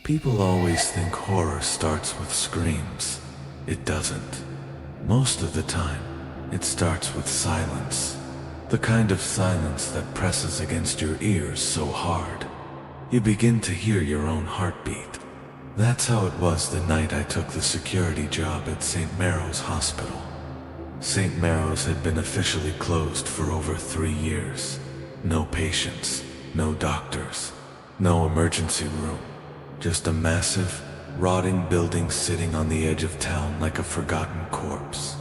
People always think horror starts with screams. It doesn't. Most of the time, it starts with silence. The kind of silence that presses against your ears so hard. You begin to hear your own heartbeat. That's how it was the night I took the security job at St. Maro's Hospital. St. Maro's had been officially closed for over 3 years. No patients, no doctors, no emergency room. Just a massive, rotting building sitting on the edge of town like a forgotten corpse.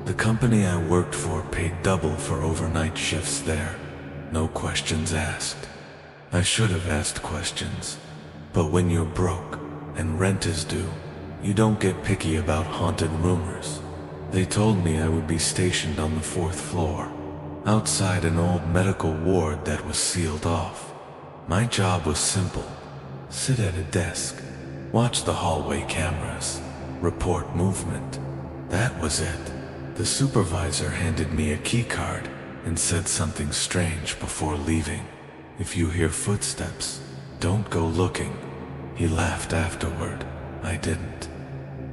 The company I worked for paid double for overnight shifts there. No questions asked. I should have asked questions. But when you're broke and rent is due, you don't get picky about haunted rumors. They told me I would be stationed on the 4th floor, outside an old medical ward that was sealed off. My job was simple. Sit at a desk, watch the hallway cameras, report movement. That was it. The supervisor handed me a key card and said something strange before leaving. If you hear footsteps, don't go looking. He laughed afterward. I didn't.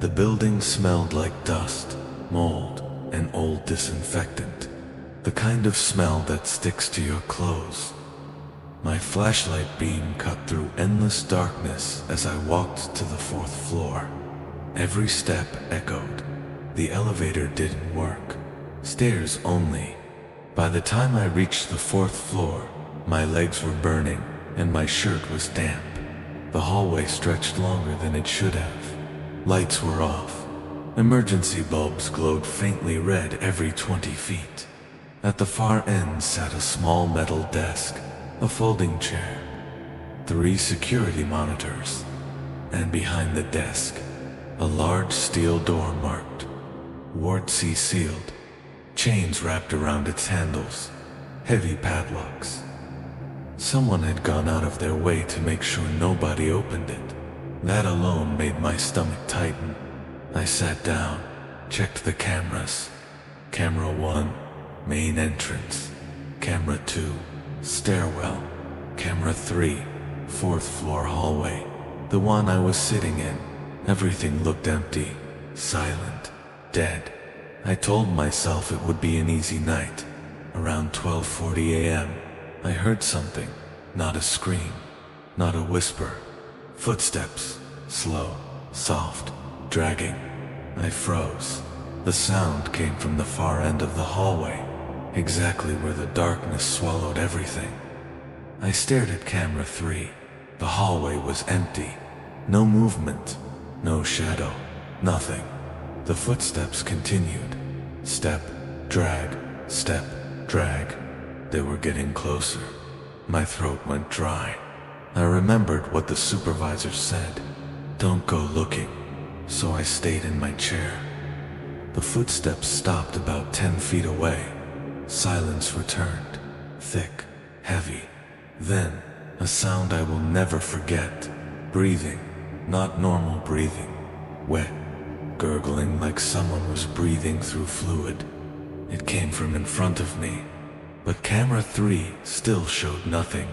The building smelled like dust, mold, and old disinfectant. The kind of smell that sticks to your clothes. My flashlight beam cut through endless darkness as I walked to the 4th floor. Every step echoed. The elevator didn't work. Stairs only. By the time I reached the 4th floor, my legs were burning and my shirt was damp. The hallway stretched longer than it should have. Lights were off. Emergency bulbs glowed faintly red every 20 feet. At the far end sat a small metal desk, a folding chair, 3 security monitors, and behind the desk, a large steel door marked Ward C sealed, chains wrapped around its handles, heavy padlocks. Someone had gone out of their way to make sure nobody opened it. That alone made my stomach tighten. I sat down, checked the cameras. Camera 1, main entrance. Camera 2, stairwell. Camera 3, 4th floor hallway. The one I was sitting in. Everything looked empty, silent, dead. I told myself it would be an easy night. Around 12:40 a.m., I heard something. Not a scream, not a whisper. Footsteps, slow, soft, dragging. I froze. The sound came from the far end of the hallway, exactly where the darkness swallowed everything. I stared at camera 3. The hallway was empty. No movement, no shadow, nothing. The footsteps continued. Step, drag, step, drag. They were getting closer. My throat went dry. I remembered what the supervisor said. Don't go looking. So I stayed in my chair. The footsteps stopped about 10 feet away. Silence returned. Thick, heavy. Then, a sound I will never forget. Breathing. Not normal breathing. Wet. Gurgling like someone was breathing through fluid. It came from in front of me. But camera 3 still showed nothing.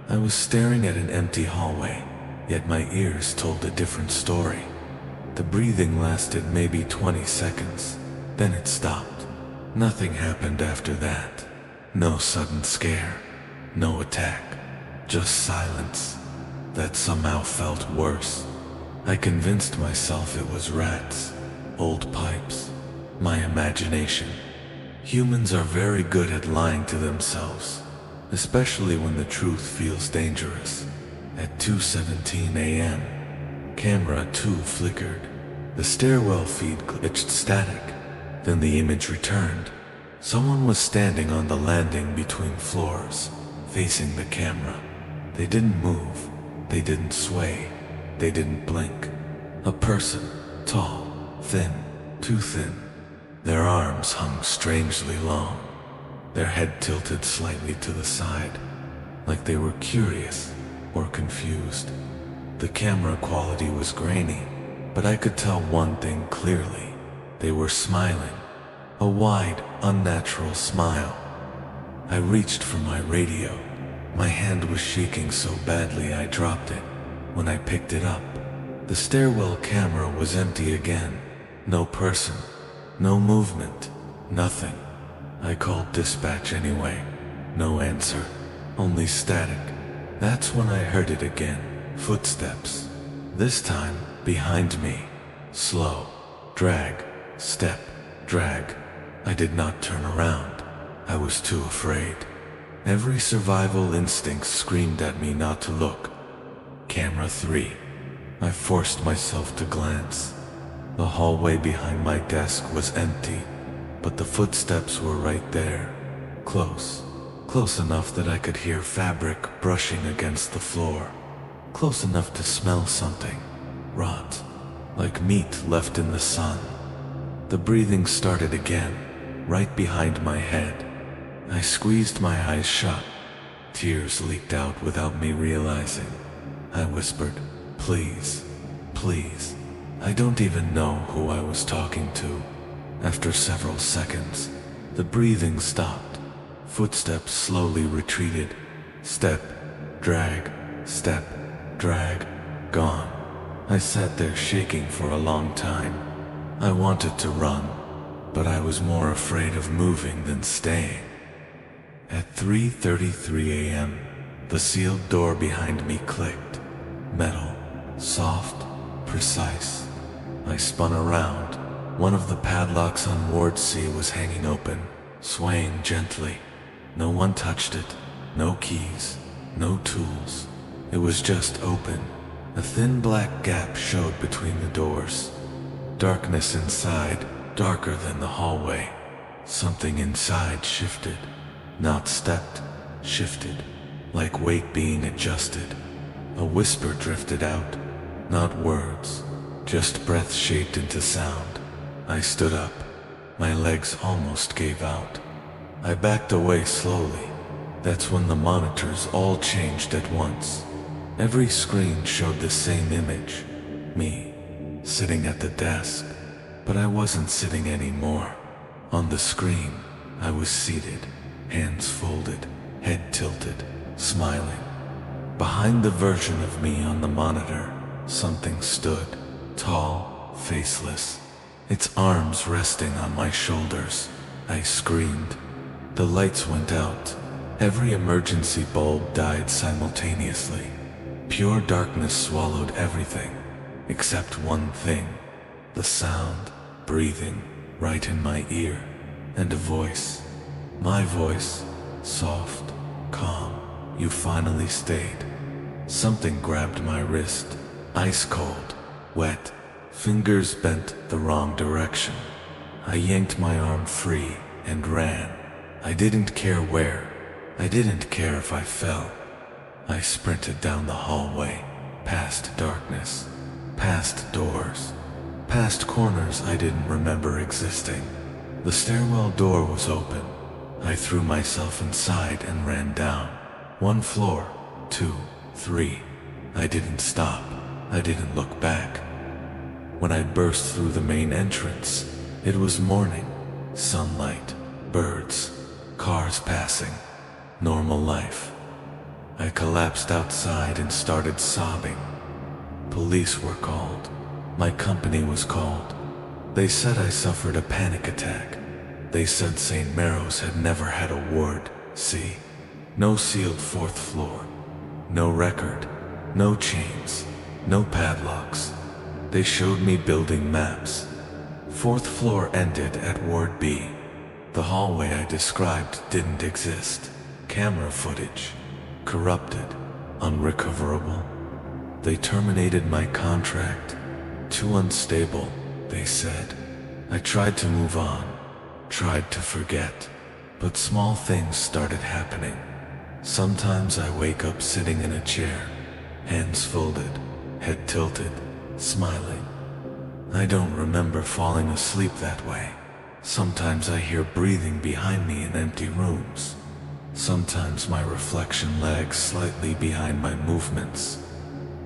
I was staring at an empty hallway, yet my ears told a different story. The breathing lasted maybe 20 seconds, then it stopped. Nothing happened after that. No sudden scare, no attack, just silence. That somehow felt worse. I convinced myself it was rats, old pipes, my imagination. Humans are very good at lying to themselves, especially when the truth feels dangerous. At 2:17 a.m., camera 2 flickered. The stairwell feed glitched static. Then the image returned. Someone was standing on the landing between floors, facing the camera. They didn't move. They didn't sway. They didn't blink. A person, tall, thin, too thin. Their arms hung strangely long. Their head tilted slightly to the side, like they were curious or confused. The camera quality was grainy, but I could tell one thing clearly. They were smiling. A wide, unnatural smile. I reached for my radio. My hand was shaking so badly I dropped it. When I picked it up, the stairwell camera was empty again. No person, no movement, nothing. I called dispatch anyway. No answer, only static. That's when I heard it again. Footsteps. This time, behind me. Slow. Drag. Step. Drag. I did not turn around. I was too afraid. Every survival instinct screamed at me not to look. Camera 3. I forced myself to glance. The hallway behind my desk was empty, but the footsteps were right there. Close. Close enough that I could hear fabric brushing against the floor. Close enough to smell something. Rot. Like meat left in the sun. The breathing started again, right behind my head. I squeezed my eyes shut. Tears leaked out without me realizing. I whispered, "Please, please." I don't even know who I was talking to. After several seconds, the breathing stopped. Footsteps slowly retreated. Step, drag, step, drag, gone. I sat there shaking for a long time. I wanted to run, but I was more afraid of moving than staying. At 3:33 a.m., the sealed door behind me clicked. Metal, soft, precise. I spun around. One of the padlocks on Ward C was hanging open, swaying gently. No one touched it. No keys. No tools. It was just open. A thin black gap showed between the doors. Darkness inside, darker than the hallway. Something inside shifted. Not stepped, shifted, like weight being adjusted. A whisper drifted out. Not words, just breath shaped into sound. I stood up. My legs almost gave out. I backed away slowly. That's when the monitors all changed at once. Every screen showed the same image. Me, sitting at the desk. But I wasn't sitting anymore. On the screen, I was seated, hands folded, head tilted, smiling. Behind the version of me on the monitor, something stood, tall, faceless, its arms resting on my shoulders. I screamed. The lights went out. Every emergency bulb died simultaneously. Pure darkness swallowed everything, except one thing. The sound, breathing, right in my ear, and a voice. My voice, soft, calm. "You finally stayed." Something grabbed my wrist, ice cold, wet, fingers bent the wrong direction. I yanked my arm free and ran. I didn't care where. I didn't care if I fell. I sprinted down the hallway, past darkness, past doors, past corners I didn't remember existing. The stairwell door was open. I threw myself inside and ran down. 1 floor, 2, 3. I didn't stop. I didn't look back. When I burst through the main entrance, it was morning. Sunlight, birds, cars passing. Normal life. I collapsed outside and started sobbing. Police were called. My company was called. They said I suffered a panic attack. They said St. Marrow's had never had a Ward C. No sealed 4th floor. No record. No chains. No padlocks. They showed me building maps. 4th floor ended at Ward B. The hallway I described didn't exist. Camera footage. Corrupted. Unrecoverable. They terminated my contract. Too unstable, they said. I tried to move on. Tried to forget. But small things started happening. Sometimes I wake up sitting in a chair, hands folded, head tilted, smiling. I don't remember falling asleep that way. Sometimes I hear breathing behind me in empty rooms. Sometimes my reflection lags slightly behind my movements.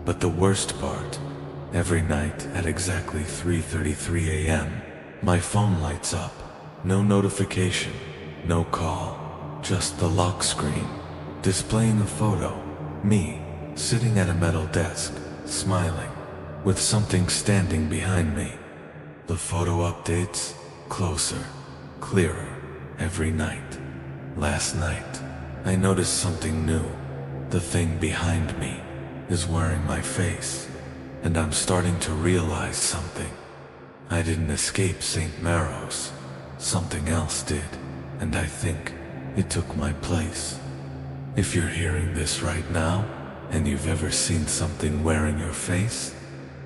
But the worst part, every night at exactly 3:33 a.m., my phone lights up. No notification, no call, just the lock screen, displaying a photo. Me, sitting at a metal desk, smiling, with something standing behind me. The photo updates, closer, clearer, every night. Last night, I noticed something new. The thing behind me is wearing my face, and I'm starting to realize something. I didn't escape St. Marrow's. Something else did, and I think it took my place. If you're hearing this right now, and you've ever seen something wearing your face,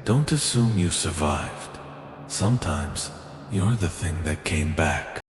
don't assume you survived. Sometimes, you're the thing that came back.